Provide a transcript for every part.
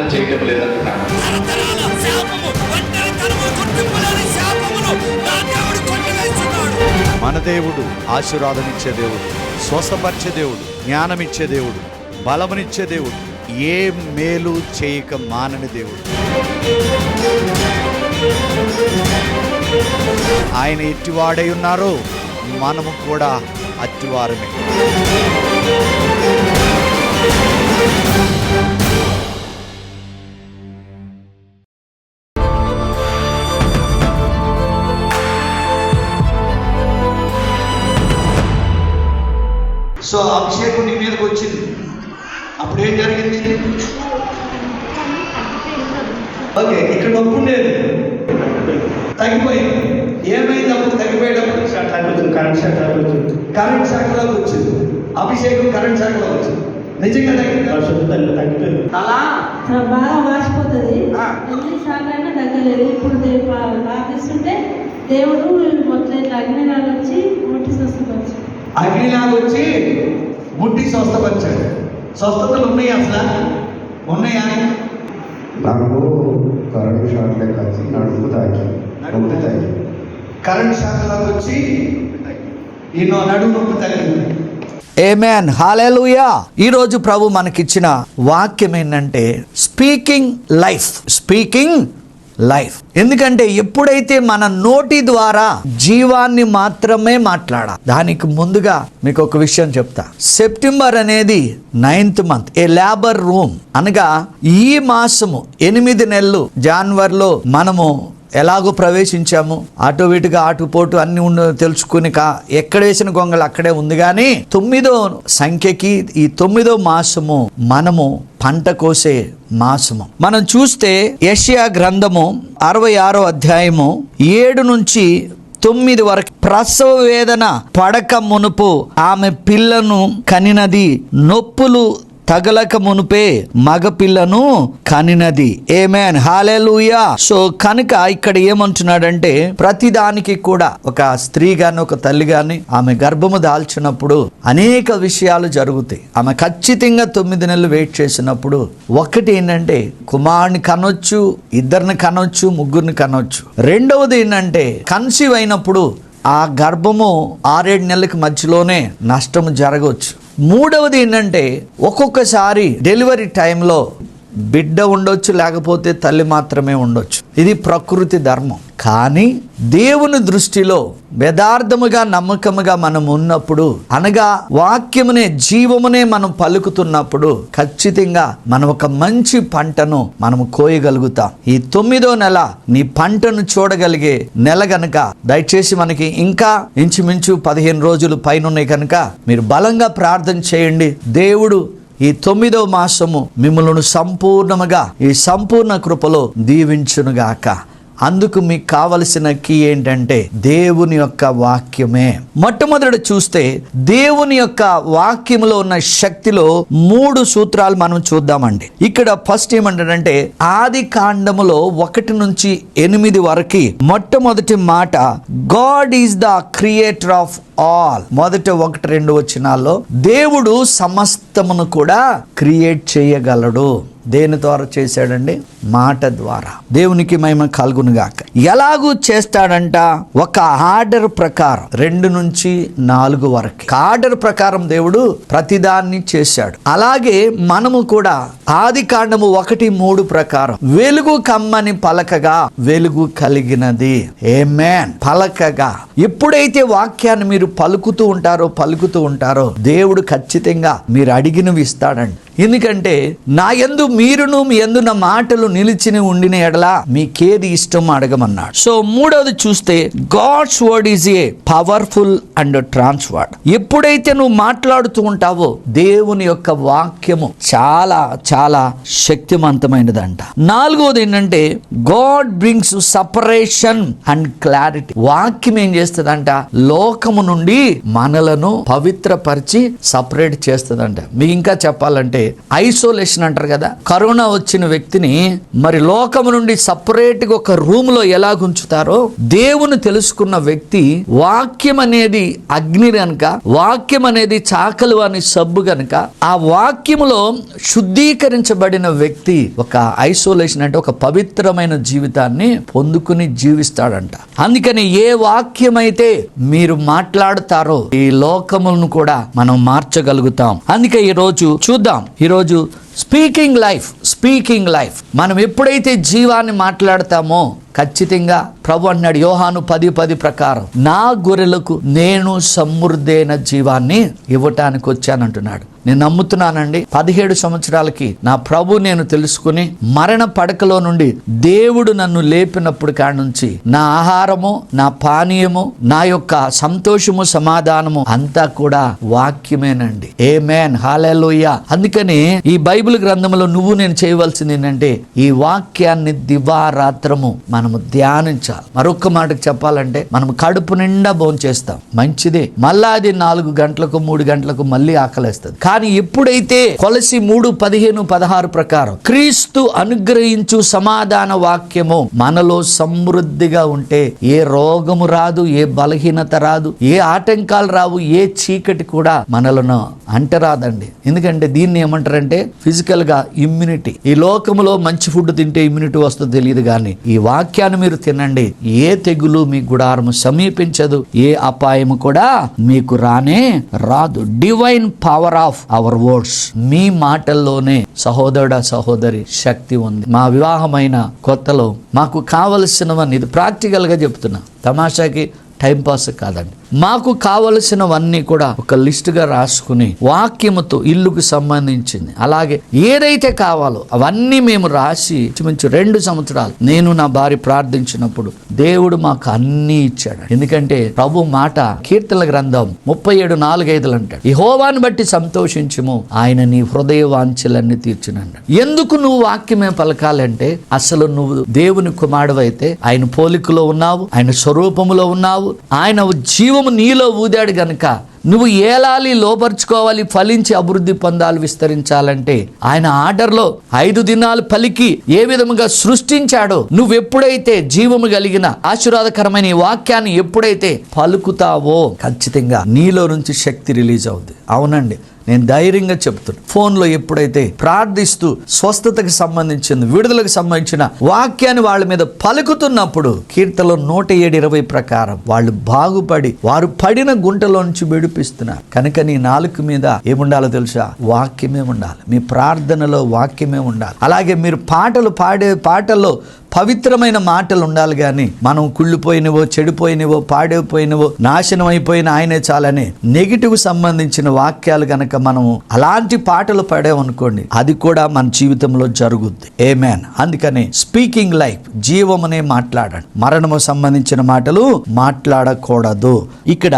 ప్రార్థన చేయటం లేదంటున్నాను. మన దేవుడు ఆశీర్వాదం ఇచ్చే దేవుడు, స్వస్థపరిచే దేవుడు, జ్ఞానం ఇచ్చే దేవుడు, బలమునిచ్చే దేవుడు, ఏ మేలు చేయక మానని దేవుడు. ఆయన ఎట్టివాడై ఉన్నారో మనము కూడా అట్టివారమే. సో అభిషేకం నీ మీదకి వచ్చింది, అప్పుడు ఏం జరిగింది? ఓకే, ఇక్కడ నొప్పి ఉండేది, తగ్గిపోయింది. ఏమైంది అప్పుడు? తగ్గిపోయేటప్పుడు కరెంట్ శాఖలోకి వచ్చింది. అభిషేకం కరెంట్ శాఖలోకి వచ్చింది. నిజంగా తగ్గిపోయింది. అలా బాగా వాసిపోతుంది, ఎన్నిసార్లు అయినా తగ్గలేదు. ఇప్పుడు ప్రార్థిస్తుంటే దేవుడు మొత్తం అగ్నిలాగా వచ్చి ముట్టి స్వస్థపరిచాడు. అగ్నిలాగా వచ్చి ముట్టి స్వస్థపరిచాడు. స్వస్థతలు ఉన్నాయి, అసలు ఉన్నాయా? నాకు కరెంట్ షాక్ లెక్క వచ్చి నడుపు తాకి కరెంట్ శాఖలోకి వచ్చి ఈయన నడుము నొప్పి తగ్గింది. ఆమేన్, హల్లెలూయా. ఈరోజు ప్రభు మనకిచ్చిన వాక్యం ఏంటంటే స్పీకింగ్ లైఫ్. ఎందుకంటే ఎప్పుడైతే మన నోటి ద్వారా జీవాన్ని మాత్రమే మాట్లాడా. దానికి ముందుగా మీకు ఒక విషయం చెప్తా. సెప్టెంబర్ అనేది 9th మంత్, ఏ లేబర్ రూమ్ అనగా ఈ మాసము 8 నెలలు జనవరిలో మనము ఎలాగో ప్రవేశించాము. అటు ఇటుగా ఆటుపోటు అన్ని తెలుసుకుని ఎక్కడ వేసిన గొంగళి అక్కడే ఉంది. కానీ 9వ సంఖ్యకి ఈ 9వ మాసము మనము పంట కోసే మాసము. మనం చూస్తే యెషయా గ్రంథము 66వ అధ్యాయము 7 నుంచి 9 వరకు, ప్రసవ వేదన పడక మునుపు ఆమె పిల్లను కనినది, నొప్పులు తగలక మునుపే మగపిల్లను కనినది. ఆమేన్, హల్లెలూయా. సో కనుక ఇక్కడ ఏమంటున్నాడంటే ప్రతిదానికి కూడా ఒక స్త్రీ గాని ఒక తల్లి గాని ఆమె గర్భము దాల్చినప్పుడు అనేక విషయాలు జరుగుతాయి. ఆమె ఖచ్చితంగా 9 నెలలు వెయిట్ చేసినప్పుడు ఒకటి ఏంటంటే కుమారుని కనొచ్చు, 2 కనొచ్చు, 3 కనొచ్చు. రెండవది ఏంటంటే కన్సీవ్ అయినప్పుడు ఆ గర్భము 6-7 నెలలకు మధ్యలోనే నష్టము జరగవచ్చు. మూడవది ఏంటంటే ఒక్కొక్కసారి డెలివరీ టైంలో బిడ్డ ఉండొచ్చు, లేకపోతే తల్లి మాత్రమే ఉండొచ్చు. ఇది ప్రకృతి ధర్మం. కానీ దేవుని దృష్టిలో యథార్థముగా నమ్మకముగా మనం ఉన్నప్పుడు, అనగా వాక్యమునే జీవమునే మనం పలుకుతున్నప్పుడు ఖచ్చితంగా మనం ఒక మంచి పంటను మనము కోయగలుగుతాం. ఈ 9వ నెల నీ పంటను చూడగలిగే నెల గనుక దయచేసి మనకి ఇంకా ఇంచుమించు 15 రోజులు పైన ఉన్నాయి కనుక మీరు బలంగా ప్రార్థన చేయండి. దేవుడు ఈ 9వ మాసము మిమ్మల్ని సంపూర్ణముగా ఈ సంపూర్ణ కృపలో దీవించునుగాక. అందుకు మీకు కావలసిన కీ ఏంటంటే దేవుని యొక్క వాక్యమే. మొట్టమొదటి చూస్తే దేవుని యొక్క వాక్యములో ఉన్న శక్తిలో 3 సూత్రాలు మనం చూద్దామండి. ఇక్కడ ఫస్ట్ ఏమంటాడంటే ఆది కాండములో 1 నుంచి 8 వరకు మొట్టమొదటి మాట, God is the creator of all. మొదట 1-2 వచనాల్లో దేవుడు సమస్తమును కూడా క్రియేట్ చేయగలడు. దేని ద్వారా చేశాడండి? మాట ద్వారా. దేవునికి మహిమ కలుగునుగాక. ఎలాగూ చేస్తాడంట? ఒక ఆర్డర్ ప్రకారం 2 నుంచి 4 వరకు ఆర్డర్ ప్రకారం దేవుడు ప్రతిదాన్ని చేశాడు. అలాగే మనము కూడా ఆది కాండము 1:3 ప్రకారం వెలుగు కమ్మని పలకగా వెలుగు కలిగినది. ఆమేన్. పలకగా ఎప్పుడైతే వాక్యాన్ని మీరు పలుకుతూ ఉంటారో దేవుడు ఖచ్చితంగా మీరు అడిగినవి ఇస్తాడండి. ఎందుకంటే నా యందు మీరును మీ యందు నా మాటలు నిలిచిన ఉండిన ఎడల మీకేది ఇష్టం అడగమన్నాడు. సో మూడవది చూస్తే God's word is a powerful and transformed. ఎప్పుడైతే నువ్వు మాట్లాడుతూ ఉంటావో దేవుని యొక్క వాక్యము చాలా చాలా శక్తివంతమైనదంట. నాలుగవది ఏంటంటే God brings separation and clarity. వాక్యం ఏం చేస్తుందంట? లోకము నుండి మనలను పవిత్రపరిచి సపరేట్ చేస్తుందంట. మీకు ఇంకా చెప్పాలంటే ఐసోలేషన్ అంటారు కదా, కరోనా వచ్చిన వ్యక్తిని మరి లోకము నుండి సపరేట్ గా ఒక రూమ్ లో ఎలా ఉంచుతారో, దేవుని తెలుసుకున్న వ్యక్తి వాక్యం అనేది అగ్ని గనుక, వాక్యం అనేది చాకలు అని సబ్బు గనుక, ఆ వాక్యములో శుద్ధీకరించబడిన వ్యక్తి ఒక ఐసోలేషన్ అంటే ఒక పవిత్రమైన జీవితాన్ని పొందుకుని జీవిస్తాడంట. అందుకని ఏ వాక్యం అయితే మీరు మాట్లాడతారో ఈ లోకములను కూడా మనం మార్చగలుగుతాం. అందుకే ఈరోజు చూద్దాం, ఈరోజు స్పీకింగ్ లైఫ్ మనం ఎప్పుడైతే జీవాన్ని మాట్లాడతామో ఖచ్చితంగా ప్రభు అన్నాడు యోహాను 10:10 ప్రకారం, నా గొర్రెలకు నేను సమృద్ధైన జీవాన్ని ఇవ్వటానికి వచ్చానంటున్నాడు. నేను నమ్ముతున్నానండి, 17 సంవత్సరాలకి నా ప్రభు నేను తెలుసుకుని మరణ పడకలో నుండి దేవుడు నన్ను లేపినప్పుడు కాడి నుంచి నా ఆహారము, నా పానీయము, నా యొక్క సంతోషము, సమాధానము అంతా కూడా వాక్యమేనండి. ఆమేన్, హల్లెలూయా. అందుకని ఈ బైబిల్ గ్రంథంలో నువ్వు నేను చేయవలసింది ఏంటంటే ఈ వాక్యాన్ని దివారాత్రము మనము ధ్యానించాలి. మరొక మాటకు చెప్పాలంటే మనం కడుపు నిండా భోంచేస్తాం, మంచిదే, మళ్ళా అది 4 గంటలకు 3 గంటలకు మళ్ళీ ఆకలేస్తుంది. కానీ ఎప్పుడైతే కొలసి 3:15-16 ప్రకారం క్రీస్తు అనుగ్రహించు సమాధాన వాక్యము మనలో సమృద్ధిగా ఉంటే ఏ రోగము రాదు, ఏ బలహీనత రాదు, ఏ ఆటంకాలు రావు, ఏ చీకటి కూడా మనలను అంటరాదండి. ఎందుకంటే దీన్ని ఏమంటారంటే ఫిజికల్ గా ఇమ్యూనిటీ. ఈ లోకములో మంచి ఫుడ్ తింటే ఇమ్యూనిటీ వస్తుందో తెలియదు, కానీ ఈ వాక్యాన్ని మీరు తినండి, ఏ తెగులు మీ గుడారము సమీపించదు, ఏ అపాయము కూడా మీకు రానే రాదు. Divine power of our words, మీ మాటల్లోనే సహోదరుడా సహోదరి శక్తి ఉంది. మా వివాహమైన కొత్తలో మాకు కావలసినవన్నీ, ఇది ప్రాక్టికల్ గా చెప్తున్నా, తమాషాకి టైంపాస్ కాదండి, మాకు కావలసినవన్నీ కూడా ఒక లిస్టుగా రాసుకుని వాక్యముతో ఇల్లుకు సంబంధించింది అలాగే ఏదైతే కావాలో అవన్నీ మేము రాసి ఇంచుమించు 2 సంవత్సరాలు నేను నా భార్య ప్రార్థించినప్పుడు దేవుడు మాకు అన్నీ ఇచ్చాడు. ఎందుకంటే ప్రభు మాట కీర్తనల గ్రంథం 37:4-5 అంటాడు, యెహోవాను బట్టి సంతోషించుము, ఆయన నీ హృదయ వాంఛలన్నీ తీర్చునన్నాడు. ఎందుకు నువ్వు వాక్యమే పలకాలంటే అసలు నువ్వు దేవుని కుమారుడైతే ఆయన పోలికలో ఉన్నావు, ఆయన స్వరూపములో ఉన్నావు, ఆయన జీవము నీలో ఊదాడు గనుక నువ్వు ఏలాలి, లోపరుచుకోవాలి, ఫలించి అభివృద్ధి పొందాలి, విస్తరించాలంటే ఆయన ఆర్డర్లో 5 దినాలు పలికి ఏ విధముగా సృష్టించాడో నువ్వెప్పుడైతే జీవము కలిగిన ఆశీర్వాదకరమైన ఈ వాక్యాన్ని ఎప్పుడైతే పలుకుతావో ఖచ్చితంగా నీలో నుంచి శక్తి రిలీజ్ అవుతుంది. అవునండి, నేను ధైర్యంగా చెప్తున్నా, ఫోన్లో ఎప్పుడైతే ప్రార్థిస్తూ స్వస్థతకు సంబంధించిన, విడుదలకు సంబంధించిన వాక్యాన్ని వాళ్ళ మీద పలుకుతున్నప్పుడు కీర్తనలో 107:20 ప్రకారం వాళ్ళు బాగుపడి వారు పడిన గుంటలో నుంచి విడిపిస్తున్నారు. కనుక నీ నాలుక మీద ఏముండాలో తెలుసా? వాక్యమే ఉండాలి. మీ ప్రార్థనలో వాక్యమే ఉండాలి. అలాగే మీరు పాటలు పాడే పాటల్లో పవిత్రమైన మాటలు ఉండాలి. కానీ మనం కుళ్ళిపోయినవో, చెడిపోయినవో, పాడైపోయినవో, నాశనం అయిపోయిన ఆయనే చాలని నెగిటివ్ సంబంధించిన వాక్యాలు గనక మనము అలాంటి పాటలు పాడామనుకోండి, అది కూడా మన జీవితంలో జరుగుద్ది. ఆమేన్. అందుకని స్పీకింగ్ లైఫ్, జీవమనే మాట్లాడండి, మరణము సంబంధించిన మాటలు మాట్లాడకూడదు. ఇక్కడ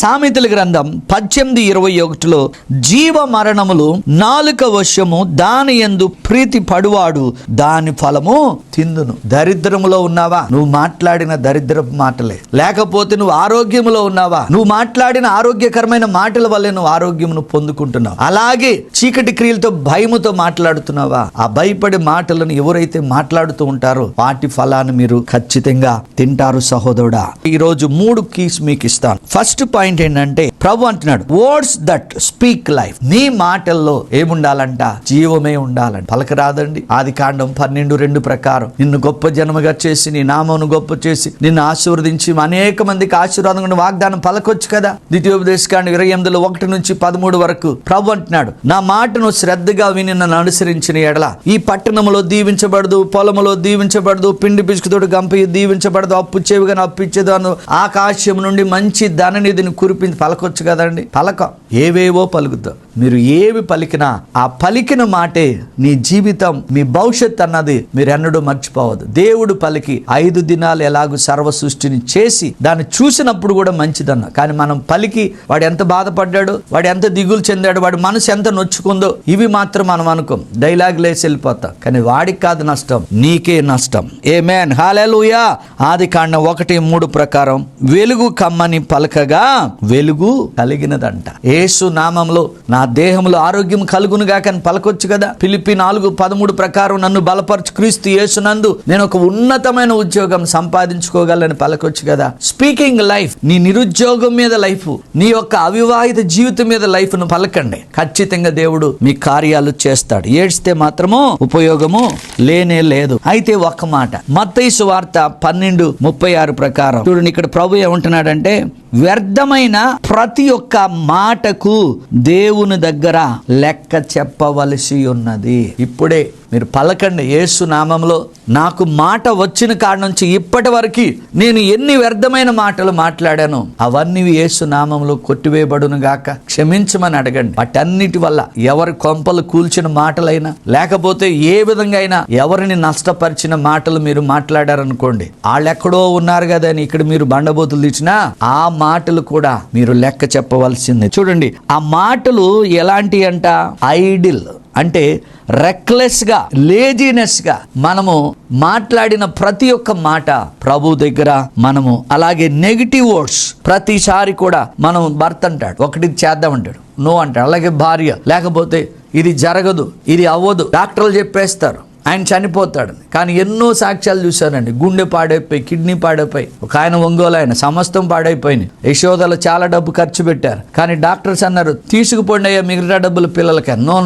సామెతల గ్రంథం 18:21లో జీవ మరణములు నాలుక వశము, దాని యందు ప్రీతి పడువాడు దాని ఫలము తిందును. దరిద్రములో ఉన్నావా? నువ్వు మాట్లాడిన దరిద్రపు మాటలే. లేకపోతే నువ్వు ఆరోగ్యములో ఉన్నావా? నువ్వు మాట్లాడిన ఆరోగ్యకరమైన మాటల వల్లే నువ్వు ఆరోగ్యమును పొందుకుంటున్నావు. అలాగే చీకటి క్రియలతో, భయముతో మాట్లాడుతున్నావా? ఆ భయపడే మాటలను ఎవరైతే మాట్లాడుతూ ఉంటారో వాటి ఫలాన్ని మీరు ఖచ్చితంగా తింటారు సహోదరుడా. ఈరోజు 3 కీస్ మీకు ఇస్తాను. ఫస్ట్ పాయింట్ ఏంటంటే ప్రభు అంటున్నాడు, వర్డ్స్ దట్ స్పీక్ లైఫ్. నీ మాటల్లో ఏముండాలంట? జీవమే ఉండాలంట. పలకరాదండి. ఆదికాండం 12:2 ప్రకారం నిన్ను గొప్ప జనముగా చేసి, నీ నామమును గొప్ప చేసి, నిన్ను ఆశీర్వదించి అనేక మందికి ఆశీర్వాదం వాగ్దానం పలకొచ్చు కదా. ద్వితీయోపదేశకాండం 28:1-13 వరకు ప్రభు అంటున్నాడు, నా మాటను శ్రద్ధగా విని నన్ను అనుసరించిన ఎడల ఈ పట్టణములో దీవించబడదు, పొలములో దీవించబడదు, పిండి పిసుకుతోటి గంప దీవించబడదు, అప్పు చెవిగా అప్పిచ్చేదాను, ఆకాశం నుండి మంచి ధననిధిని కురిపించి పలకొచ్చు కదండి. పలక ఏవేవో పలుకుతాం. మీరు ఏవి పలికినా ఆ పలికిన మాటే నీ జీవితం, మీ భవిష్యత్ అన్నది మీరు ఎన్నడూ మర్చిపోవద్దు. దేవుడు పలికి 5 దినాలు ఎలాగూ సర్వ సృష్టిని చేసి దాన్ని చూసినప్పుడు కూడా మంచిదన్న. కానీ మనం పలికి వాడు ఎంత బాధపడ్డాడు, వాడు ఎంత దిగులు చెందాడు, వాడి మనసు ఎంత నొచ్చుకుందో, ఇవి మాత్రం మనం అనుకోం, డైలాగ్ లేసి వెళ్ళిపోతాం. కానీ వాడికి కాదు నష్టం, నీకే నష్టం. ఆమేన్, హల్లెలూయా. ఆదికాండం 1:3 ప్రకారం వెలుగు కమ్మని పలకగా వెలుగు కలిగినదంట. యేసు నామంలో నా దేహంలో ఆరోగ్యం కలుగునుగా కానీ పలకొచ్చు కదా. ఫిలిప్పీ 4:13 ప్రకారం నన్ను బలపరచు క్రీస్తు యేసునందు నేను ఒక ఉన్నతమైన ఉద్యోగం సంపాదించుకోగలని పలకొచ్చు కదా. స్పీకింగ్ లైఫ్, నీ నిరుద్యోగం మీద లైఫ్, నీ యొక్క అవివాహిత జీవితం మీద లైఫ్ ను పలకండి. ఖచ్చితంగా దేవుడు మీ కార్యాలు చేస్తాడు. ఏడ్స్తే మాత్రము ఉపయోగము లేనే లేదు. అయితే ఒక్క మాట, మత్తయి సువార్త 12:36 ప్రకారం చూడండి, ఇక్కడ ప్రభు ఏమంటున్నాడంటే, వ్యర్థమైన ప్రతి ఒక్క మాటకు దేవుని దగ్గర లెక్క చెప్పవలసి ఉన్నది. ఇప్పుడే మీరు పలకండి, యేసు నామంలో నాకు మాట వచ్చిన కాడ నుంచి ఇప్పటి వరకు నేను ఎన్ని వ్యర్థమైన మాటలు మాట్లాడాను, అవన్నీ యేసు నామంలో కొట్టివేయబడును గాక, క్షమించమని అడగండి. వాటన్నిటి వల్ల ఎవరి కొంపలు కూల్చిన మాటలైనా, లేకపోతే ఏ విధంగా అయినా ఎవరిని నష్టపరిచిన మాటలు మీరు మాట్లాడారనుకోండి, వాళ్ళెక్కడో ఉన్నారు కదా అని ఇక్కడ మీరు బండబోతులు తీసినా ఆ మాటలు కూడా మీరు లెక్క చెప్పవలసిందే. చూడండి, ఆ మాటలు ఎలాంటి అంట, ఐడిల్ అంటే రెక్లెస్ గా, లేజినెస్ గా మనము మాట్లాడిన ప్రతి ఒక్క మాట ప్రభు దగ్గర మనము, అలాగే నెగిటివ్ వర్డ్స్ ప్రతిసారి కూడా మనం భర్త అంటాడు, ఒకటి చేద్దామంటాడు, నో అంటాడు. అలాగే భార్య, లేకపోతే ఇది జరగదు, ఇది అవ్వదు, డాక్టర్లు చెప్పేస్తారు, ఆయన చనిపోతాడు. కానీ ఎన్నో సాక్ష్యాలు చూశానండి, గుండె పాడైపోయి, కిడ్నీ పాడైపోయి, ఒక ఆయన ఒంగోలు ఆయన సమస్తం పాడైపోయింది. యశోదలో చాలా డబ్బు ఖర్చు పెట్టారు, కానీ డాక్టర్స్ అన్నారు తీసుకుపోండి అయ్యా మిగతా డబ్బులు పిల్లలకి. నో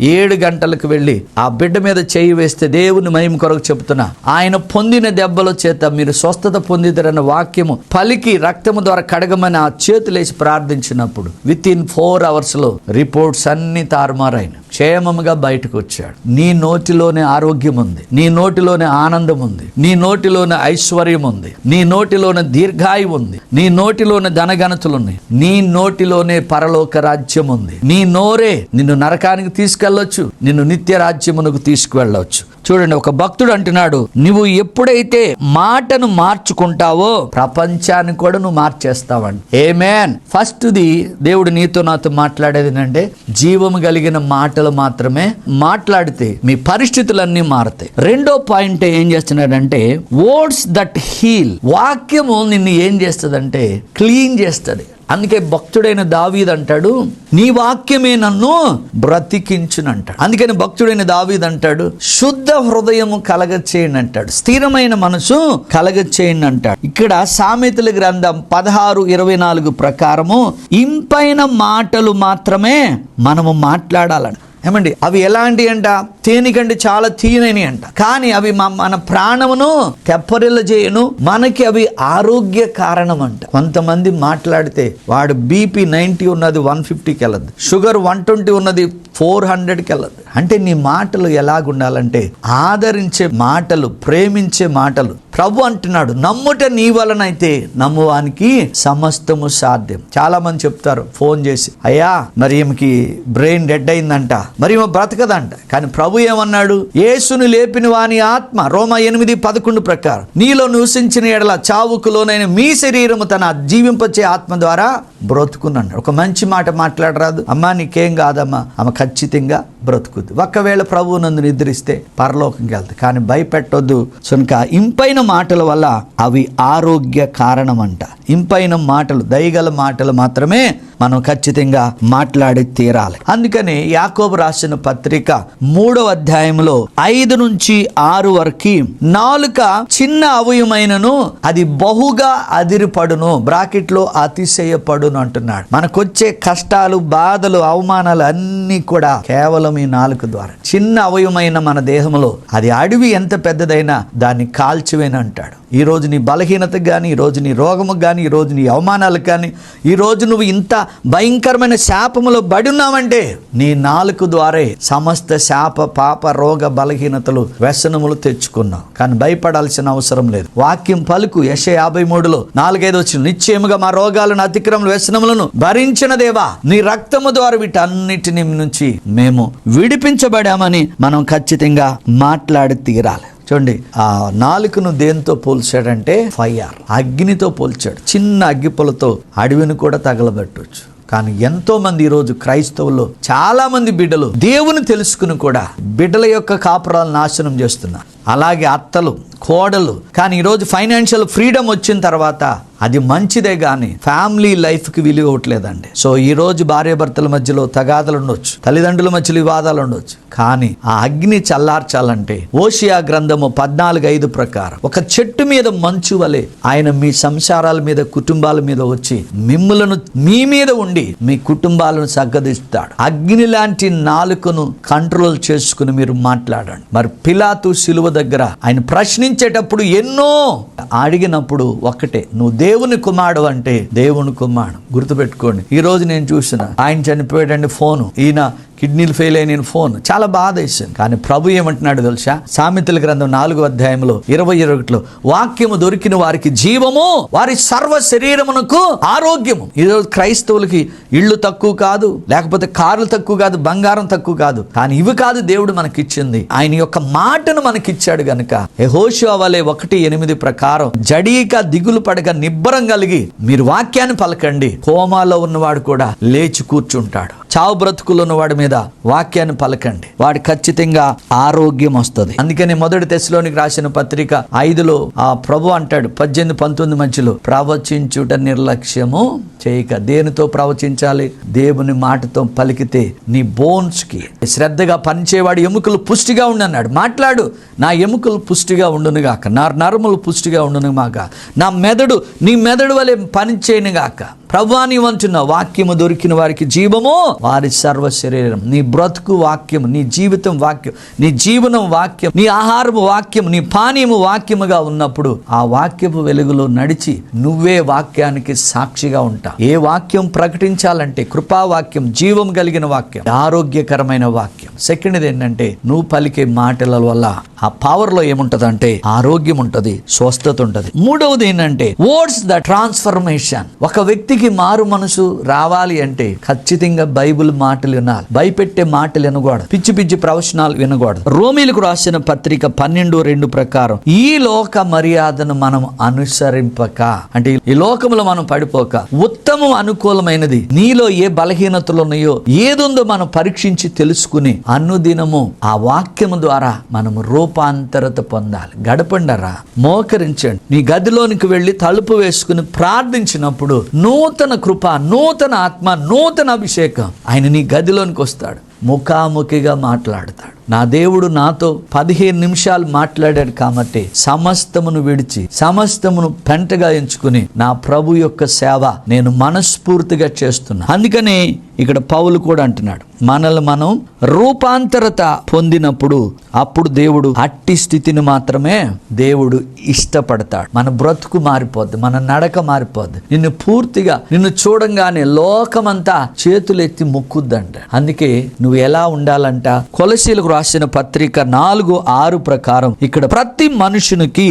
7 గంటలకు వెళ్ళి ఆ బిడ్డ మీద చేయి వేస్తే, దేవుని మహిమ కొరకు చెప్తున్నా, ఆయన పొందిన దెబ్బల చేత మీరు స్వస్థత పొందిదరన్న వాక్యము పలికి రక్తము ద్వారా కడగమని ఆ చేతులేసి ప్రార్థించినప్పుడు వితిన్ 4 hours లో రిపోర్ట్స్ అన్ని తారుమారైన క్షేమముగా బయటకు వచ్చాడు. నీ నోటిలోనే ఆరోగ్యం ఉంది, నీ నోటిలోనే ఆనందం ఉంది, నీ నోటిలోనే ఐశ్వర్యం ఉంది, నీ నోటిలోనే దీర్ఘాయువు ఉంది, నీ నోటిలోనే ధనఘనతలు ఉన్నాయి, నీ నోటిలోనే పరలోక రాజ్యం ఉంది. నీ నోరే నిన్ను నరకానికి తీసుకెళ్ళొచ్చు, నిన్ను నిత్య రాజ్యమునకు తీసుకువెళ్ళవచ్చు. చూడండి, ఒక భక్తుడు అంటున్నాడు, నువ్వు ఎప్పుడైతే మాటను మార్చుకుంటావో ప్రపంచాన్ని కూడా నువ్వు మార్చేస్తావండి. ఆమేన్. ఫస్ట్ది దేవుడు నీతో నాతో మాట్లాడేది ఏంటంటే, జీవము కలిగిన మాటలు మాత్రమే మాట్లాడితే మీ పరిస్థితులన్నీ మారుతాయి. రెండో పాయింట్ ఏం చేస్తున్నాడంటే, వర్డ్స్ దట్ హీల్. వాక్యము నిన్ను ఏం చేస్తుందంటే క్లీన్ చేస్తుంది. అందుకే భక్తుడైన దావీదు అంటాడు, నీ వాక్యమే నన్ను బ్రతికించును అంటాడు. అందుకని భక్తుడైన దావీదు అంటాడు, శుద్ధ హృదయము కలగచేయండి అంటాడు, స్థిరమైన మనసు కలగచేయండి అంటాడు. ఇక్కడ సామెతల గ్రంథం 16:24 ప్రకారము ఇంపైన మాటలు మాత్రమే మనము మాట్లాడాలని. ఏమండి, అవి ఎలాంటి అంట, తేనెకంటే చాలా తీయనని అంట, కానీ అవి మన ప్రాణమును తెప్పరిల్ల చేయను, మనకి అవి ఆరోగ్య కారణం అంట. కొంతమంది మాట్లాడితే వాడు BP 90 ఉన్నది 150కి వెళ్ళదు, షుగర్ 120 ఉన్నది 400కి వెళ్ళదు. అంటే నీ మాటలు ఎలాగుండాలంటే ఆదరించే మాటలు, ప్రేమించే మాటలు. ప్రభు అంటున్నాడు, నమ్ముట నీ వలనైతే నమ్మువానికి సమస్తము సాధ్యం. చాలా మంది చెప్తారు ఫోన్ చేసి, అయ్యా మరి ఈమెకి బ్రెయిన్ డెడ్ అయిందంట, మరి ఈమె బ్రతకదంట. కానీ ప్రభు ఏమన్నాడు, యేసును లేపిన వాని ఆత్మ రోమా 8:11 ప్రకారం నీలో నివసించిన ఎడల చావుకు లోనైన మీ శరీరము తన జీవింపచే ఆత్మ ద్వారా బ్రతుకున్నాడు. ఒక మంచి మాట మాట్లాడరాదు, అమ్మా నీకేం కాదమ్మా, ఆమె ఖచ్చితంగా బ్రతుకుద్ది. ఒకవేళ ప్రభువు నందు నిద్రిస్తే పరలోకంకి వెళ్తాయి. కానీ భయపెట్టొద్దు. కనుక ఇంపైన మాటల వల్ల అవి ఆరోగ్య కారణం అంట. ఇంపైన మాటలు, దయగల మాటలు మాత్రమే మనం ఖచ్చితంగా మాట్లాడి తీరాలి. అందుకని యాకోబు రాసిన పత్రిక 3వ అధ్యాయంలో 5 నుంచి 6 వరకు, నాలుక చిన్న అవయమైనను అది బహుగా అదిరిపడును, బ్రాకెట్లో అతిశయపడును అంటున్నాడు. మనకొచ్చే కష్టాలు, బాధలు, అవమానాలు అన్నీ కూడా కేవలం ఈ నాలుక ద్వారా. చిన్న అవయమైన మన దేహంలో అది అడవి ఎంత పెద్దదైనా దాన్ని కాల్చివేని అంటాడు. ఈ రోజు నీ బలహీనతకు కానీ, ఈ రోజు నీ రోగముకు కానీ, ఈ రోజు నీ అవమానాలకు కానీ, ఈ రోజు నువ్వు ఇంత భయంకరమైన శాపములో బడి ఉన్నావంటే నీ నాలుక ద్వారే సమస్త శాప, పాప, రోగ, బలహీనతలు, వ్యసనములు తెచ్చుకున్నావు. కానీ భయపడాల్సిన అవసరం లేదు. వాక్యం పలుకు. యెషయా 53లో 4-5 వచ్చిన, నిశ్చయముగా మా రోగాలను, అతిక్రమములను, వ్యసనములను భరించిన దేవా, నీ రక్తము ద్వారా వీటన్నిటిని నుంచి మేము విడిపించబడామని మనం ఖచ్చితంగా మాట్లాడి తీరాలి. చూడండి, ఆ నాలుకను దేంతో పోల్చాడంటే ఫైర్, అగ్నితో పోల్చాడు. చిన్న అగ్గిపులతో అడవిని కూడా తగలబెట్టవచ్చు. కానీ ఎంతో మంది ఈరోజు క్రైస్తవుల్లో చాలా మంది బిడ్డలు దేవుని తెలుసుకుని కూడా బిడ్డల యొక్క కాపురాలు నాశనం చేస్తున్నారు. అలాగే అత్తలు, కోడలు. కానీ ఈరోజు ఫైనాన్షియల్ ఫ్రీడమ్ వచ్చిన తర్వాత అది మంచిదే కానీ ఫ్యామిలీ లైఫ్కి విలువ ఇవ్వట్లేదండి. సో ఈరోజు భార్యాభర్తల మధ్యలో తగాదాలు ఉండొచ్చు, తల్లిదండ్రుల మధ్యలో వివాదాలు ఉండొచ్చు, కానీ ఆ అగ్ని చల్లార్చాలంటే ఓషియా గ్రంథము 14:5 ప్రకారం ఒక చెట్టు మీద మంచు వలె ఆయన మీ సంసారాల మీద, కుటుంబాల మీద వచ్చి మిమ్ములను మీ మీద ఉండి మీ కుటుంబాలను సగ్గదిస్తాడు. అగ్ని లాంటి నాలుకను కంట్రోల్ చేసుకుని మీరు మాట్లాడండి. మరి పిలాతు శిలువ దగ్గర ఆయన ప్రశ్నించేటప్పుడు ఎన్నో అడిగినప్పుడు ఒక్కటే, నువ్వు దేవుని కుమారుడు అంటే దేవుని కుమారుడు. గుర్తుపెట్టుకోండి. ఈ రోజు నేను చూసిన ఆయన చనిపోయాడండి, ఫోను, ఈయన కిడ్నీలు ఫెయిల్ అయిన ఫోన్, చాలా బాధ వేసింది. కానీ ప్రభు ఏమంటున్నాడు తెలుసా? సామెతల గ్రంథం 4వ అధ్యాయంలో 21లో వాక్యము దొరికిన వారికి జీవము, వారి సర్వ శరీరమునకు ఆరోగ్యము. ఈరోజు క్రైస్తవులకి ఇళ్ళు తక్కువ కాదు, లేకపోతే కార్లు తక్కువ కాదు, బంగారం తక్కువ కాదు, కానీ ఇవి కాదు దేవుడు మనకిచ్చింది. ఆయన యొక్క మాటను మనకిచ్చాడు గనుక యెహోషువ వలె 1:8 ప్రకారం జడీక దిగులు పడక నిబ్బరం కలిగి మీరు వాక్యాన్ని పలకండి. కోమాలో ఉన్నవాడు కూడా లేచి కూర్చుంటాడు. చావు బ్రతుకులు ఉన్నవాడి మీద వాక్యాన్ని పలకండి, వాడి ఖచ్చితంగా ఆరోగ్యం వస్తుంది. అందుకని మొదటి తెస్సలోనికి రాసిన పత్రిక 5లో ఆ ప్రభు అంటాడు 18-19 మధ్యలో, ప్రవచించుట నిర్లక్ష్యము చేయక. దేనితో ప్రవచించాలి? దేవుని మాటతో పలికితే నీ బోన్స్ కి శ్రద్ధగా పనిచేవాడు ఎముకలు పుష్టిగా ఉండన్నాడు. మాట్లాడు, నా ఎముకలు పుష్టిగా ఉండునుగాక, నా నరములు పుష్టిగా ఉండునుగాక, నా మెదడు నీ మెదడు వలె పనిచేయనుగాక. ప్రభువాని వంచున్న వాక్యము దొరికిన వారికి జీవము, వారి సర్వ శరీరం. నీ బ్రతుకు వాక్యము, నీ జీవితం వాక్యం, నీ జీవనం వాక్యం, నీ ఆహారము వాక్యం, నీ పానీయము వాక్యముగా ఉన్నప్పుడు ఆ వాక్యపు వెలుగులో నడిచి నువ్వే వాక్యానికి సాక్షిగా ఉంటావు. ఏ వాక్యం ప్రకటించాలంటే కృపావాక్యం, జీవం కలిగిన వాక్యం, ఆరోగ్యకరమైన వాక్యం. సెకండ్ ఏంటంటే నువ్వు పలికే మాటల వల్ల ఆ పవర్ లో ఏముంటదంటే ఆరోగ్యం ఉంటది, స్వస్థత ఉంటది. మూడవది ఏంటంటే వర్డ్స్ ద ట్రాన్స్ఫర్మేషన్. ఒక వ్యక్తికి మారు మనసు రావాలి అంటే ఖచ్చితంగా బైబిల్ మాటలు వినాలి. భయపెట్టే మాటలు వినకూడదు, పిచ్చి పిచ్చి ప్రవచనాలు వినకూడదు. రోమీలకు రాసిన పత్రిక 12:2 ప్రకారం ఈ లోక మర్యాదను మనం అనుసరింపక, అంటే ఈ లోకంలో మనం పడిపోక ఉత్తమం అనుకూలమైనది నీలో ఏ బలహీనతలు ఉన్నాయో ఏదుందో మనం పరీక్షించి తెలుసుకుని అనుదినము ఆ వాక్యము ద్వారా మనము రూపాంతరత పొందాలి. గడపండరా, మోకరించండి. నీ గదిలోనికి వెళ్ళి తలుపు వేసుకుని ప్రార్థించినప్పుడు నూతన కృప, నూతన ఆత్మ, నూతన అభిషేకం ఆయన నీ గదిలోనికి వస్తాడు, ముఖాముఖిగా మాట్లాడతాడు. నా దేవుడు నాతో 15 నిమిషాలు మాట్లాడాడు కాబట్టి సమస్తమును విడిచి సమస్తమును పెంటగా ఎంచుకుని నా ప్రభు యొక్క సేవ నేను మనస్ఫూర్తిగా చేస్తున్నా. అందుకనే ఇక్కడ పౌలు కూడా అంటున్నాడు, మనల్ని మనం రూపాంతరత పొందినప్పుడు అప్పుడు దేవుడు అట్టి స్థితిని మాత్రమే దేవుడు ఇష్టపడతాడు. మన బ్రతుకు మారిపోద్ది, మన నడక మారిపోద్ది. నిన్ను పూర్తిగా నిన్ను చూడంగానే లోకమంతా చేతులెత్తి మొక్కుద్దంట. అందుకే నువ్వు ఎలా ఉండాలంట? కొలసీలకు రాసిన పత్రిక 4:6 ప్రకారం ఇక్కడ ప్రతి మనుషునికి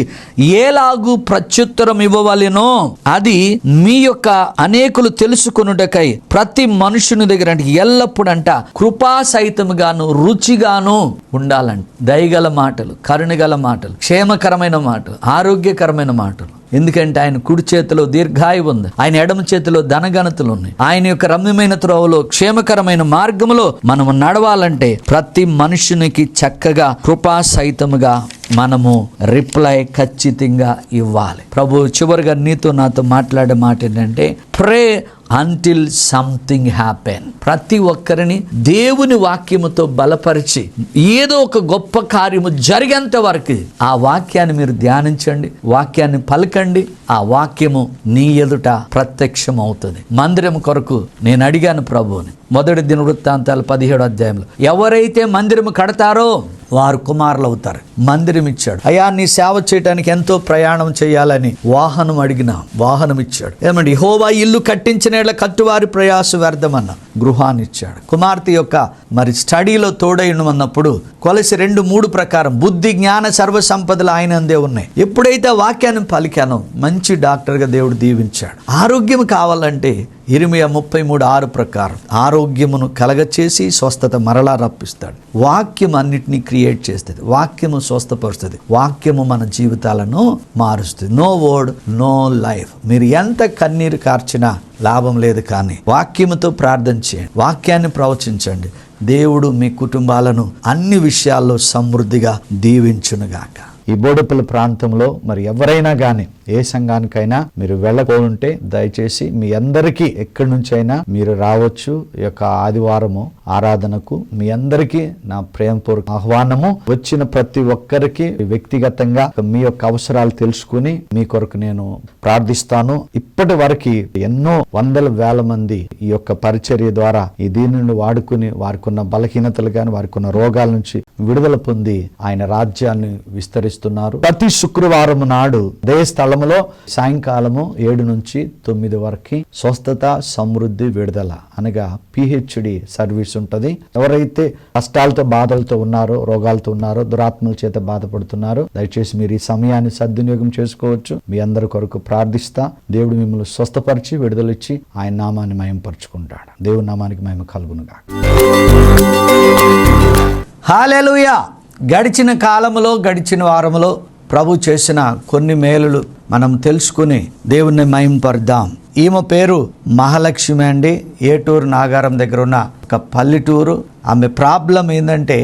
ఏలాగు ప్రత్యుత్తరం ఇవ్వవలెనో అది మీ యొక్క అనేకులు తెలుసుకొనుటకై ప్రతి మనుషుని దగ్గర అంటే ఎల్లప్పుడంట కృపా సహితముగాను రుచిగాను ఉండాలంట. దయగల మాటలు, కరుణగల మాటలు, క్షేమకరమైన మాటలు, ఆరోగ్యకరమైన మాటలు. ఎందుకంటే ఆయన కుడి చేతిలో దీర్ఘాయువు ఉంది, ఆయన ఎడమ చేతిలో ధనఘనతలు ఉన్నాయి. ఆయన యొక్క రమ్యమైన త్రోవలో క్షేమకరమైన మార్గంలో మనము నడవాలంటే ప్రతి మనుషునికి చక్కగా కృపా సహితముగా మనము రిప్లై ఖచ్చితంగా ఇవ్వాలి. ప్రభు చివరిగా నీతో నాతో మాట్లాడే మాట ఏంటంటే ప్రే అంటిల్ సంథింగ్ హ్యాపెన్. ప్రతి ఒక్కరిని దేవుని వాక్యముతో బలపరిచి ఏదో ఒక గొప్ప కార్యము జరిగేంత వరకు ఆ వాక్యాన్ని మీరు ధ్యానించండి, వాక్యాన్ని పలకండి. ఆ వాక్యము నీ ఎదుట ప్రత్యక్షం అవుతుంది. మందిరం కొరకు నేను అడిగాను ప్రభువుని, మొదటి దినవృత్తాంతాలు 17వ అధ్యాయంలో ఎవరైతే మందిరము కడతారో వారు కుమారులు అవుతారు. మందిరం ఇచ్చాడు. అయ్యా నీ సేవ చేయడానికి ఎంతో ప్రయాణం చేయాలని వాహనం అడిగినా వాహనం ఇచ్చాడు. ఏమండి యెహోవా ఇల్లు కట్టించిన కట్టువారి ప్రయాస వ్యర్థమన్నా. గృహాన్ని ఇచ్చాడు. కుమార్తె యొక్క మరి స్టడీలో తోడై ఉన్నప్పుడు కొలసి 2:3 ప్రకారం బుద్ధి జ్ఞాన సర్వ సంపదలు ఆయనందే ఉన్నాయి. ఎప్పుడైతే వాక్యాన్ని పలికానో మంచి డాక్టర్గా దేవుడు దీవించాడు. ఆరోగ్యం కావాలంటే ఇర్మియా 33:6 ప్రకారం ఆరోగ్యమును కలగచేసి స్వస్థత మరలా రప్పిస్తాడు. వాక్యం అన్నిటినీ క్రియేట్ చేస్తుంది. వాక్యము స్వస్థపరుస్తుంది. వాక్యము మన జీవితాలను మారుస్తుంది. No word no life. మీరు ఎంత కన్నీరు కార్చినా లాభం లేదు. కానీ వాక్యముతో ప్రార్థన చేయండి, వాక్యాన్ని ప్రవచించండి. దేవుడు మీ కుటుంబాలను అన్ని విషయాల్లో సమృద్ధిగా దీవించునుగాక. ఈ బోడుపల్లి ప్రాంతంలో మరి ఎవరైనా కానీ ఏ సంఘానికైనా మీరు వెళ్ళకుంటే దయచేసి మీ అందరికీ ఎక్కడి నుంచైనా మీరు రావచ్చు. ఈ యొక్క ఆదివారము ఆరాధనకు మీ అందరికీ నా ప్రేమపూర్వక ఆహ్వానము. వచ్చిన ప్రతి ఒక్కరికి వ్యక్తిగతంగా మీ యొక్క అవసరాలు తెలుసుకుని మీ కొరకు నేను ప్రార్థిస్తాను. ఇప్పటి వరకు ఎన్నో వందల వేల మంది ఈ యొక్క పరిచర్య ద్వారా ఈ దీనిని వాడుకుని వారికి ఉన్న బలహీనతలు కానీ వారికి ఉన్న రోగాల నుంచి విడుదల పొంది ఆయన రాజ్యాన్ని విస్తరిస్తున్నారు. ప్రతి శుక్రవారం నాడు అదే స్థలములో సాయంకాలము 7 నుంచి 9 వరకు స్వస్థత సమృద్ధి విడుదల అనగా PhD సర్వీస్ ఉంటుంది. ఎవరైతే కష్టాలతో బాధలతో ఉన్నారో, రోగాలతో ఉన్నారో, దురాత్మల చేత బాధపడుతున్నారో దయచేసి మీరు ఈ సమయాన్ని సద్వినియోగం చేసుకోవచ్చు. మీ అందరి కొరకు ప్రార్థిస్తా. దేవుడు మిమ్మల్ని స్వస్థపరిచి విడుదలిచ్చి ఆయన నామాన్ని మహిమపరుచుకుంటాడు. దేవుని నామానికి మహిమ కలుగునుగా. హల్లెలూయా. గడిచిన కాలములో గడిచిన వారములో ప్రభు చేసిన కొన్ని మేలులు మనం తెలుసుకుని దేవుణ్ణి మహింపరుద్దాం. ఈమె పేరు మహాలక్ష్మి అండి. ఏటూరు నాగారం దగ్గర ఉన్న ఒక పల్లెటూరు. ఆమె ప్రాబ్లం ఏంటంటే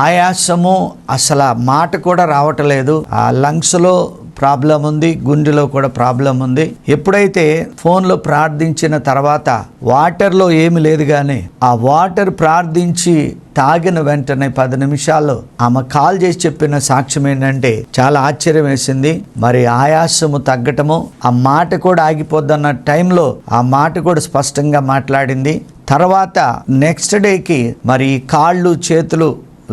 ఆయాసము, అసలు మాట కూడా రావట్లేదు. ఆ లంగ్స్లో ప్రాబ్లం ఉంది, గుండెలో కూడా ప్రాబ్లం ఉంది. ఎప్పుడైతే ఫోన్లో ప్రార్థించిన తర్వాత వాటర్లో ఏమి లేదు, కానీ ఆ వాటర్ ప్రార్థించి తాగిన వెంటనే 10 నిమిషాల్లో ఆమె కాల్ చేసి చెప్పిన సాక్ష్యం ఏంటంటే చాలా ఆశ్చర్యం వేసింది. మరి ఆయాసము తగ్గటము, ఆ మాట కూడా ఆగిపోద్దన్న టైంలో ఆ మాట కూడా స్పష్టంగా మాట్లాడింది. తర్వాత నెక్స్ట్ డేకి మరి కాళ్ళు చేతులు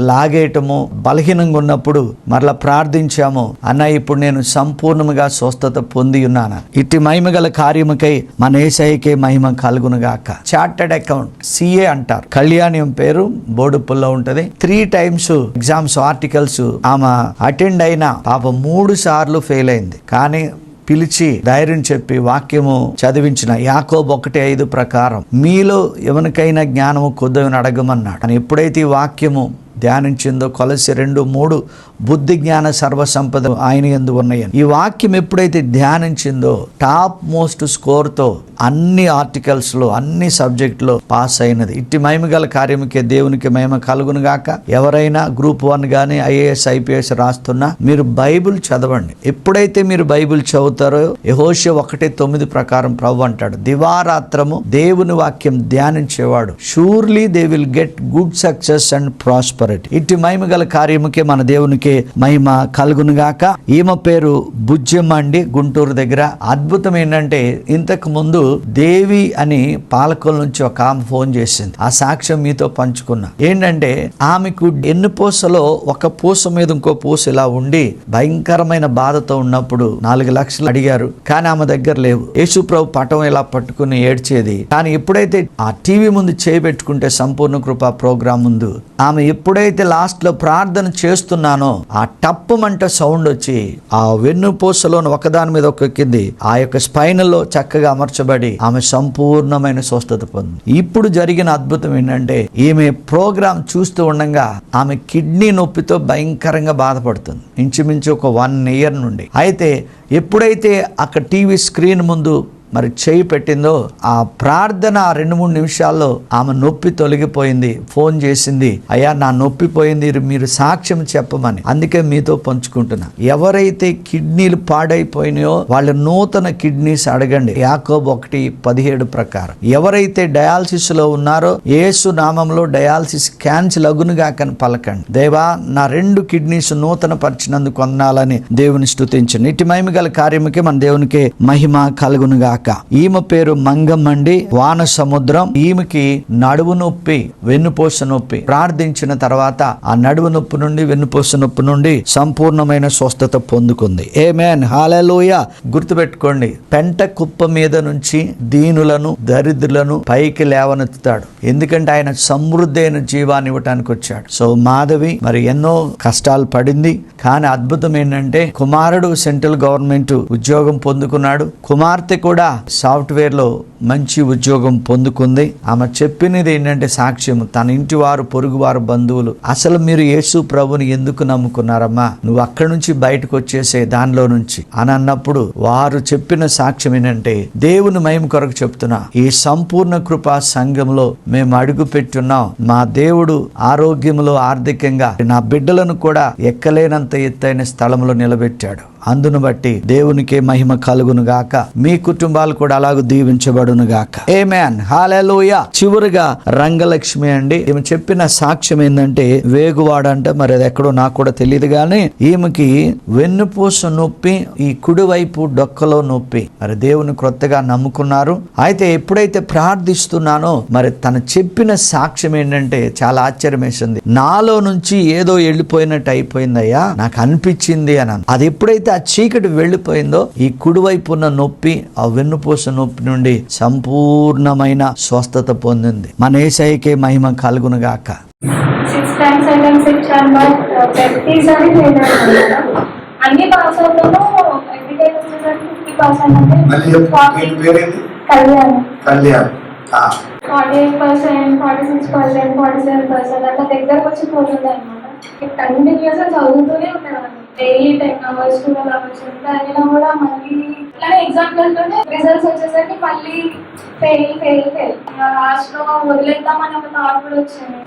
లాగేయటము, బలహీనంగా ఉన్నప్పుడు మరలా ప్రార్థించాము. అన్న ఇప్పుడు నేను సంపూర్ణముగా స్వస్థత పొంది ఉన్నాను. ఇట్టి మహిమగల కార్యముకై మన యేసయ్యకే మహిమ కలుగునుగాక. చార్టెడ్ అకౌంట్ CA అంటారు. కళ్యాణి పేరు బోడుపుల్లో ఉంటది. 3 times ఎగ్జామ్స్ ఆర్టికల్స్ ఆమె అటెండ్ అయినా పాప 3 సార్లు ఫెయిల్ అయింది. కానీ పిలిచి ధైర్యం చెప్పి వాక్యము చదివించిన యాకోబు 1:5 ప్రకారం మీలో ఎవరికైనా జ్ఞానము కొద్దిగా అడగమన్నాడు. అని ఎప్పుడైతే ఈ వాక్యము ధ్యానించిందో కొలసి 2:3 బుద్ధి జ్ఞాన సర్వ సంపద ఆయన యందు ఉన్నాయని ఈ వాక్యం ఎప్పుడైతే ధ్యానించిందో టాప్ మోస్ట్ స్కోర్తో అన్ని ఆర్టికల్స్లో అన్ని సబ్జెక్టులో పాస్ అయినది. ఇట్టి మహిమగల కార్యముకే దేవునికి మహిమ కలుగును గాక. ఎవరైనా Group 1 కానీ IAS IPS రాస్తున్నా మీరు బైబిల్ చదవండి. ఎప్పుడైతే మీరు బైబిల్ చదువుతారో యెహోషువ 1:9 ప్రకారం ప్రభు అంటాడు, దివారాత్రము దేవుని వాక్యం ధ్యానించేవాడు surely they will get good success and prosperity. ఇట్టి మహిమగల కార్యముకే మన దేవునికి మహిమ కలుగునుగాక. ఈమె పేరు బుజ్జమ్మ అండి, గుంటూరు దగ్గర. అద్భుతం ఏంటంటే ఇంతకు ముందు దేవి అని పాలకొల నుంచి ఒక ఆమె ఫోన్ చేసింది. ఆ సాక్ష్యం మీతో పంచుకున్నా. ఏంటంటే ఆమెకు ఎన్నుపూసలో ఒక పూస మీద ఇంకో పూస ఇలా ఉండి భయంకరమైన బాధతో ఉన్నప్పుడు 4 లక్షలు అడిగారు, కానీ ఆమె దగ్గర లేవు. యేసుప్రభు పటం ఇలా పట్టుకుని ఏడ్చేది. కానీ ఎప్పుడైతే ఆ టీవీ ముందు చేయబెట్టుకుంటే సంపూర్ణ కృప ప్రోగ్రాం ముందు ఆమె ఎప్పుడైతే లాస్ట్ లో ప్రార్థన చేస్తున్నానో ఆ టప్పుమంట సౌండ్ వచ్చి ఆ వెన్నుపూసలోని ఒకదాని మీద ఎక్కింది. ఆ యొక్క స్పైనల్లో చక్కగా అమర్చబడి ఆమె సంపూర్ణమైన స్వస్థత పొందింది. ఇప్పుడు జరిగిన అద్భుతం ఏంటంటే ఈమె ప్రోగ్రాం చూస్తూ ఉండగా ఆమె కిడ్నీ నొప్పితో భయంకరంగా బాధపడుతుంది, ఇంచుమించు ఒక 1 year నుండి. అయితే ఎప్పుడైతే అక్కడ టీవీ స్క్రీన్ ముందు మరి చేయి పెట్టిందో ఆ ప్రార్థన 2-3 నిమిషాల్లో ఆమె నొప్పి తొలగిపోయింది. ఫోన్ చేసింది, అయ్యా నా నొప్పి పోయింది, మీరు సాక్ష్యం చెప్పమని. అందుకే మీతో పంచుకుంటున్నా. ఎవరైతే కిడ్నీలు పాడైపోయినాయో వాళ్ళ నూతన కిడ్నీస్ అడగండి. యాకోబు 1:17 ప్రకారం. ఎవరైతే డయాలసిస్ లో ఉన్నారో యేసు నామంలో డయాలసిస్ క్యాన్సిల్ అగునుగా కని పలకండి. దేవా నా 2 కిడ్నీస్ నూతన పరిచినందుకు వందనాలని దేవుని స్తుతించండి. ఇటు మహిమ గల కార్యముకే మన దేవునికి మహిమ కలుగునుగా. గాక. ఈమె పేరు మంగమ్మండి, వాన సముద్రం. ఈమెకి నడువు నొప్పి, వెన్నుపూస నొప్పి. ప్రార్థించిన తర్వాత ఆ నడువు నొప్పి నుండి, వెన్నుపూస నొప్పి నుండి సంపూర్ణమైన స్వస్థత పొందుకుంది. ఆమేన్, హల్లెలూయా. గుర్తుపెట్టుకోండి, పెంట కుప్ప మీద నుంచి దీనులను, దరిద్రులను పైకి లేవనెత్తుతాడు. ఎందుకంటే ఆయన సమృద్ధి అయిన జీవాన్ని ఇవ్వటానికి వచ్చాడు. సో మాధవి మరి ఎన్నో కష్టాలు పడింది, కానీ అద్భుతం ఏంటంటే కుమారుడు సెంట్రల్ గవర్నమెంట్ ఉద్యోగం పొందుకున్నాడు. కుమార్తె కూడా సాఫ్ట్వేర్ లో మంచి ఉద్యోగం పొందుకుంది. ఆమె చెప్పినది ఏంటంటే సాక్ష్యం, తన ఇంటి వారు, పొరుగు వారు, బంధువులు, అసలు మీరు యేసు ప్రభుని ఎందుకు నమ్ముకున్నారమ్మా, నువ్వు అక్కడి నుంచి బయటకు వచ్చేసే దానిలో నుంచి అని అన్నప్పుడు వారు చెప్పిన సాక్ష్యం ఏంటంటే, దేవుని మహిమ కొరకు చెప్తున్నా, ఈ సంపూర్ణ కృపా సంఘంలో మేము అడుగు పెట్టున్నాం. మా దేవుడు ఆరోగ్యంలో, ఆర్థికంగా నా బిడ్డలను కూడా ఎక్కలేనంత ఎత్తైన స్థలంలో నిలబెట్టాడు. అందును బట్టి దేవునికే మహిమ కలుగును గాక. మీ కుటుంబాలు కూడా అలాగ దీవించబడును గాక. ఆమేన్, హల్లెలూయా. చివరిగా రంగలక్ష్మి అండి, ఈమె చెప్పిన సాక్ష్యం ఏంటంటే, వేగువాడ అంటే మరి అది ఎక్కడో నాకు కూడా తెలియదు, కానీ ఈమెకి వెన్నుపూస నొప్పి, ఈ కుడివైపు డొక్కలో నొప్పి. మరి దేవుని క్రొత్తగా నమ్ముకున్నారు. అయితే ఎప్పుడైతే ప్రార్థిస్తున్నానో మరి తను చెప్పిన సాక్ష్యం ఏంటంటే చాలా ఆశ్చర్యం వేసింది. నాలో నుంచి ఏదో వెళ్ళిపోయినట్టు అయిపోయిందయ్యా, నాకు అనిపించింది అని. అది ఎప్పుడైతే ఆ చీకటి వెళ్ళిపోయిందో ఈ కుడివైపు ఉన్న నొప్పి, ఆ వెన్నుపూస నొప్పి నుండి సంపూర్ణమైన స్వస్థత పొందింది. మన యేసయ్యకే మహిమ కలుగును గాక. 6 times attempts ఇచ్చాను, బట్ ప్రతిసారి ఫెయిల్ అయ్యాను. అన్ని పాస్ అవుతాను, ఎవ్రీడే వచ్చేసరికి 50% అంటే మళ్ళీ చెప్పు, ఏం పేరేంటి? కళ్యాణ్ కళ్యాణ్. 48%, 46%, 47% అట్లా దగ్గరకు వచ్చి పోతుంది అనమాట. కంటిన్యూస్ గా చదువుతూనే ఉండేవాడిని. డైలీ 10 hours, 12 hours ఎంత అయినా కూడా మళ్ళీ ఇట్లానే ఎగ్జామ్ వెళ్తూనే రిజల్ట్స్ వచ్చేసరికి మళ్ళీ ఫెయిల్. లాస్ట్ లో వదిలేద్దామని ఒక థాట్ కూడా వచ్చింది.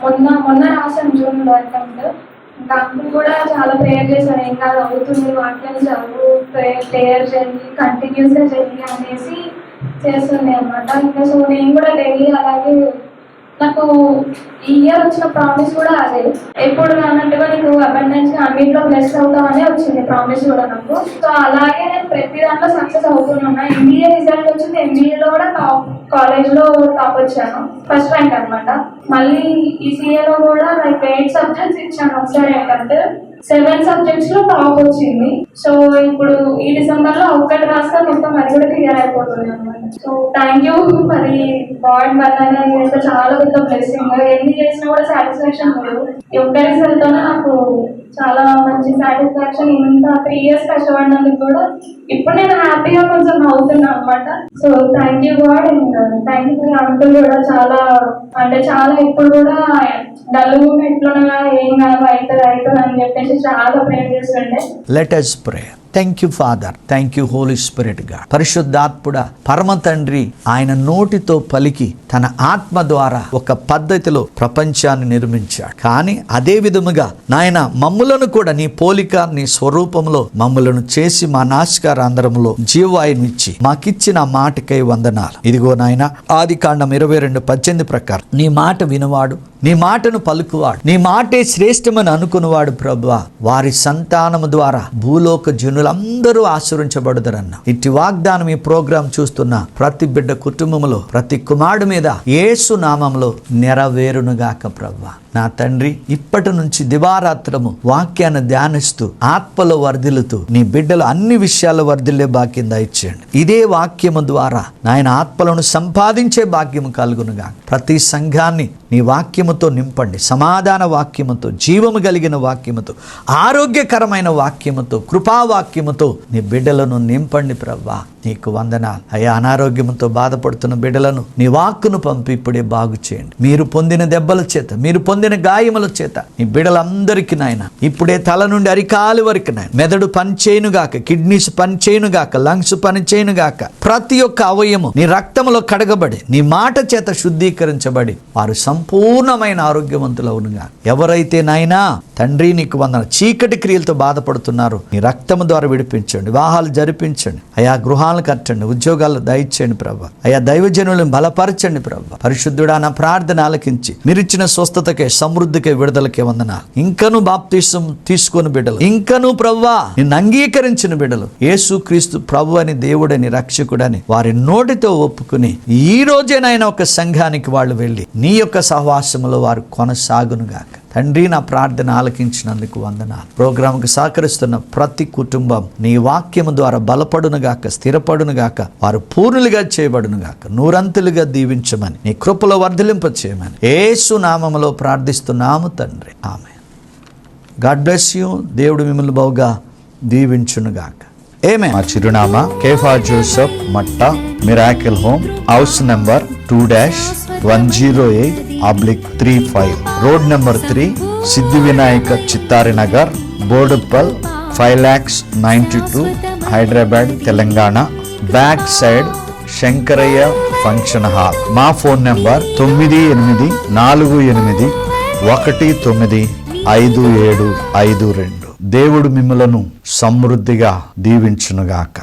మొన్న రాసాను జూన్ లో అటెంప్ట్. ఇంకా అప్పుడు కూడా చాలా ప్రేయర్ చేశాను, ఏం కాదు అవుతుంది, వాక్యం చదువు, ప్రేయర్ చేయండి, కంటిన్యూస్ గా చేయండి అనేసి చేస్తుంది అనమాట. ఇంకా సో నేను కూడా డైలీ అలాగే, నాకు ఈ ఇయర్ వచ్చిన ప్రామిస్ కూడా అదే, ఎప్పుడు అన్నట్టుగా నీకు అబండెన్స్ గా అన్నింటిలో బ్లెస్ అవుతామనే వచ్చింది ప్రామిస్ కూడా నాకు. సో అలాగే నేను ప్రతి దాంట్లో సక్సెస్ అవుతున్నా. ఎంబీఏ రిజల్ట్ వచ్చింది, ఎంబీఏలో కూడా కాలేజ్ లో టాప్ వచ్చాను, ఫస్ట్ ర్యాంక్ అనమాట. మళ్ళీ ఈసీఏలో కూడా లైక్ 8 subjects ఇచ్చాను ఒకసారి, ఏంటంటే 7 subjects లో టాప్ వచ్చింది. సో ఇప్పుడు ఈ డిసెంబర్ లో ఒక్కటి రాస్తే మొత్తం అది కూడా క్లియర్ అయిపోతుంది అనమాట. సో థ్యాంక్ యూ ఫర్ ఈ గాడ్ వల్ల చాలా పెద్ద బ్లెస్సింగ్. ఎన్ని చేసినా కూడా సాటిస్ఫాక్షన్ లేదు. ఒక్క రిజల్ట్ తోనే నాకు చాలా మంచి సాటిస్ఫాక్షన్. ఇంత 3 years కష్టపడినందుకు కూడా ఇప్పుడు నేను హ్యాపీగా కొంచెం నవ్వుతున్నా అనమాట. So thank you God, and thank you for uncle కూడా. చాలా అంటే చాలా ఇప్పుడు కూడా డల్ మూమెంట్లో ఏం కాదు, అవుతుంది అని చెప్పేసి చాలా ప్రేయర్ చేస్తుండే. Let us pray. Thank you Father, thank you Holy Spirit గా. పరిశుద్ధాత్ముడా, పరమ తండ్రి, ఆయన నోటితో పలికి తన ఆత్మ ద్వారా ఒక పద్ధతిలో ప్రపంచాన్ని నిర్మించాడు. కానీ అదే విధముగా నాయన మమ్ములను కూడా నీ పోలిక, నీ స్వరూపంలో మమ్ములను చేసి మా నాశకారంధ్రంలో జీవాయునిచ్చి మాకిచ్చిన మాటకై వందనాలు. ఇదిగో నాయన, ఆదికాండం 22:18 ప్రకారం నీ మాట వినువాడు, నీ మాటను పలుకువాడు, నీ మాటే శ్రేష్టమని అనుకున్నవాడు ప్రభువా, వారి సంతానము ద్వారా భూలోక జనులందరూ ఆశీర్వించబడుదరన్న ఇట్టి వాగ్దానం ఈ ప్రోగ్రాం చూస్తున్న ప్రతి బిడ్డ కుటుంబంలో, ప్రతి కుమారుడు మీద యేసు నామంలో నెరవేరునుగాక ప్రభువా. నా తండ్రి, ఇప్పటి నుంచి దివారాత్రము వాక్యాన్ని ధ్యానిస్తూ ఆత్మలో వర్ధిల్లుతూ నీ బిడ్డలు అన్ని విషయాల్లో వర్ధిల్లే భాగ్యం దయచేయండి. ఇదే వాక్యము ద్వారా నాయన ఆత్మలను సంపాదించే భాగ్యము కలుగునుగా. ప్రతి సంఘాన్ని నీ వాక్యముతో నింపండి. సమాధాన వాక్యముతో, జీవము కలిగిన వాక్యముతో, ఆరోగ్యకరమైన వాక్యముతో, కృపావాక్యముతో నీ బిడ్డలను నింపండి ప్రభువా. నీకు వందనాలు అయ్యా. అనారోగ్యంతో బాధపడుతున్న బిడ్డలను నీ వాక్కును పంపి ఇప్పుడే బాగు చేయండి. మీరు పొందిన దెబ్బల చేత, మీరు పొందిన గాయముల చేత నీ బిడ్డలందరికీ నాయన ఇప్పుడే తల నుండి అరికాలు వరకు నాయన మెదడు పనిచేయునుగాక, కిడ్నీస్ పనిచేయునుగాక, లంగ్స్ పనిచేయునుగాక, ప్రతి ఒక్క అవయము నీ రక్తములో కడగబడి నీ మాట చేత శుద్ధీకరించబడి వారు సంపూర్ణమైన ఆరోగ్యవంతులవునుగా. ఎవరైతే నాయనా తండ్రి నీకు వందన చీకటి క్రియలతో బాధపడుతున్నారు, నీ రక్తము ద్వారా ద్వారా విడిపించండి, వివాహాలు జరిపించండి అయా, గృహాలు కట్టండి, ఉద్యోగాలు దయచేయండి ప్రభా. అయా, దైవజనులను బలపరచండి ప్రభా. పరిశుద్ధుడా, నా ప్రార్థన ఆలకించి మీరిచ్చిన స్వస్థతకే, సమృద్ధికే, విడుదలకే వందనాలు. ఇంకనూ బాప్తిసం తీసుకొని బిడ్డలు, ఇంకనూ ప్రభువా నిన్ను అంగీకరించిన బిడ్డలు, యేసు క్రీస్తు ప్రభు అని, దేవుడని, రక్షకుడని వారి నోటితో ఒప్పుకుని ఈ రోజేనైనా ఒక సంఘానికి వాళ్ళు వెళ్ళి నీ యొక్క సహవాసములో వారు కొనసాగునుగాక. తండ్రి, నా ప్రార్థన ఆలకించినందుకు వందనాలు. ప్రోగ్రాంకు సహకరిస్తున్న ప్రతి కుటుంబం నీ వాక్యము ద్వారా బలపడునుగాక, స్థిరపడునుగాక, వారు పూర్ణులుగా చేయబడునుగాక, నూరంతులుగా దీవించమని, నీ కృపలో వర్ధలింప చేయమని యేసు నామములో ప్రార్థిస్తున్నాము తండ్రి, ఆమేన్. God bless you. దేవుడు మిమ్మల్ని బహుగా దీవించునుగాక. మా చిరునామా Kepha Joseph Matta, miracle home, house number 2-108/35, road number 3, Siddhi Vinayaka, Chittari Nagar, Boduppal, 5,92,000, Hyderabad, Telangana. Back side Shankaraiah function hall. మా ఫోన్ నెంబర్ 9848195752. దేవుడు మిమ్మలను సమృద్ధిగా దీవించునుగాక.